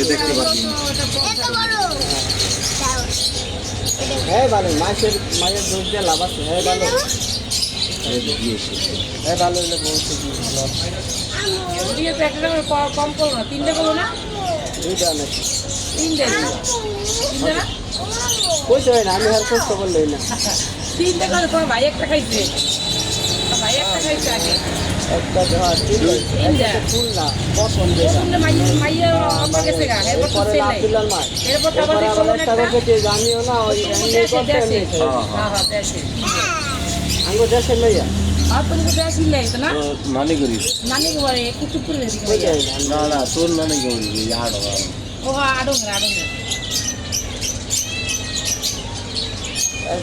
দেখতে পাচ্ছি হ্যাঁ ভালো মাছের দুধ দিয়ে লাভ আছে হ্যাঁ ভালো হ্যাঁ ভালো হলে বলছে কি ভালো কম করো না, 3টে করো না, দুইটা নাকি 3টে না, কইতে হয় না আমি আর কষ্ট করলেই না 3টে করে। তোমার ভাই একটা খাইছে, ভাই একটা খাইছে আগে। একটা ধর তিনটা ফুল না পছন্দ মাইয়া আমার কাছে গা, এরপর তো সেল নাই, আব্দুল্লাহর মা এরপর তো আবার দেখো একটা করতে জানিও না ওই এমনি করতে নেই হ্যাঁ হ্যাঁ দেশে আঙ্গো দেশে মেয়া আর তুমি তো দেশে নাই তো না নানি করিস নানি কে বলে কিছু করে দিই কই যায় না না না তোর নানি করিস আড় ও আড়ঙ্গা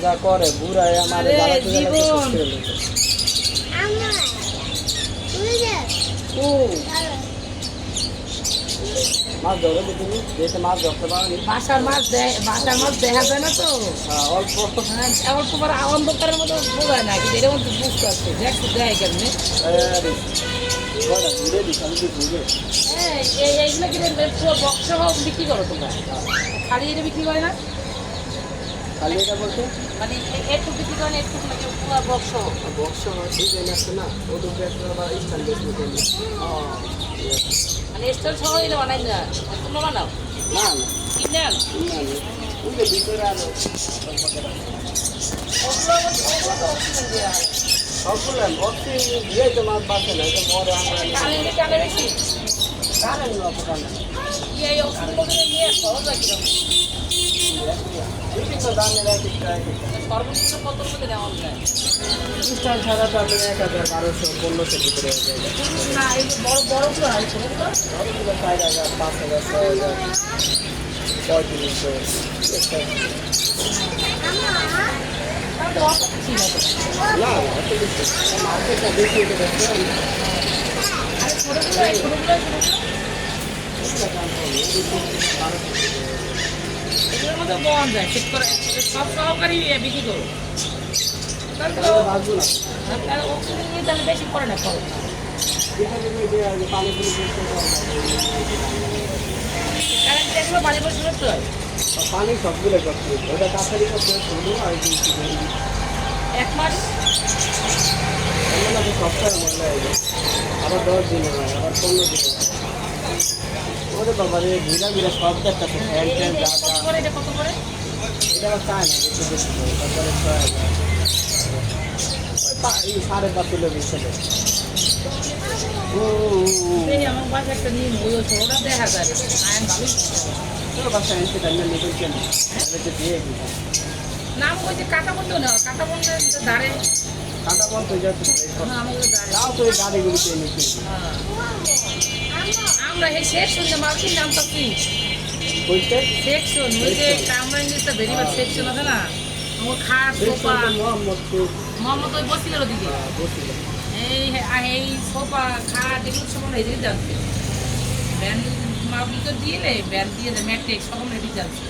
যা করে বুড়া আমার জীবন ও মাছ ধরো তুমি দেশে মাছ ধরতে পারো বাসার মাছ দেখা যায় না তো অল্প অল্প পর অন্ধকারের মতো বোঝায় না, কিন্তু এর মধ্যে বুঝতে পারছে দেখতে দেয় কেমনি। ঘুরে দিস আমি কি ঘুরে হ্যাঁ এইগুলো কিনে পুরো বক্স বিক্রি করো তোমরা, খালি এটা বিক্রি করে না, খালি এটা বলতে মানে একটু বিক্রি করে না, একটু মানে পুরো বক্স বক্স ডিজাইন আছে না ওদের একটা বা স্টাইল বেশি করে মানে স্টোর সহ এটা বানাই না, তোমরা বানাও না না কিনে আনো না ওই ভিতরে আলো সবগুলো ভর্তি দিয়ে তো মাছ বাঁচে না এটা মরে আমরা কানে বেশি কারেন না এই ওষুধগুলো নিয়ে খরচ হয় কিরকম, বিভিন্ন দামের এক একটা সর্বনিম্ন কত মধ্যে নেওয়া যায়? স্টাইল ছাড়া তো আপনি 1000 1200 1500 ভিতরে হয়ে যায় না এই বড়গুলো হয় ছোটগুলো 4000 5000 6000 3500 তাহলে তো অত ছিল তো। না এত বেশি মার্কেটটা বেশি এটা দেখতে আরে ছোটগুলো এগুলোর মধ্যে বন্ধ যায় চেক করে সব সহকারী বিক্রি করো, তাহলে তো বাজু না তাহলে ওষুধ নিয়ে তাহলে বেশি করে না খরচ। পানি পুরি কারেন্ট দেখলো বাড়ি বসে করতে হয় পানি সবগুলো করতে ওটা কাছারি করতে শুরু আর এক মাস সপ্তাহে মনে হয় আবার 10 দিনে হয় আবার 15 দিনে ওরে বাবা রে ঘিরা ঘিরা সব দেখতেছে ফ্যান ফ্যান যা কত যা করে এটা কত করে? এটা আবার চায় না একটু বেশি করে তারপরে 5.5 কিলো বেশি এই আমার বাসা একটা নিয়ে ওই ছোটটা দেখা যায় আয়ন ভালোই তোর বাসায় এসে তাই না নিতে কেন আমি তো দিয়ে দিই নাম ওই যে কাটা বলতো না, কাটা বলতে দাঁড়ে কাঁটা বন্ধ হয়ে যাচ্ছে না আমাদের দাঁড়ে তাও তো এই গাড়িগুলি পেয়ে নিচ্ছি আমরা এই সেকশন মার্কিন নামটা কি বলতে সেকশন ওই যে আমরা ইংলিশটা বেরিবার সেকশন আছে না, আমার খাট সোফা মোহাম্মদ ওই বসিলের ওদিকে এই সোফা খাট এগুলো সব আমরা এদিকে যাচ্ছে ব্যান্ড মাউলিকে দিয়ে ব্যান্ড দিয়ে ম্যাট্রিক সব আমরা এদিকে যাচ্ছে।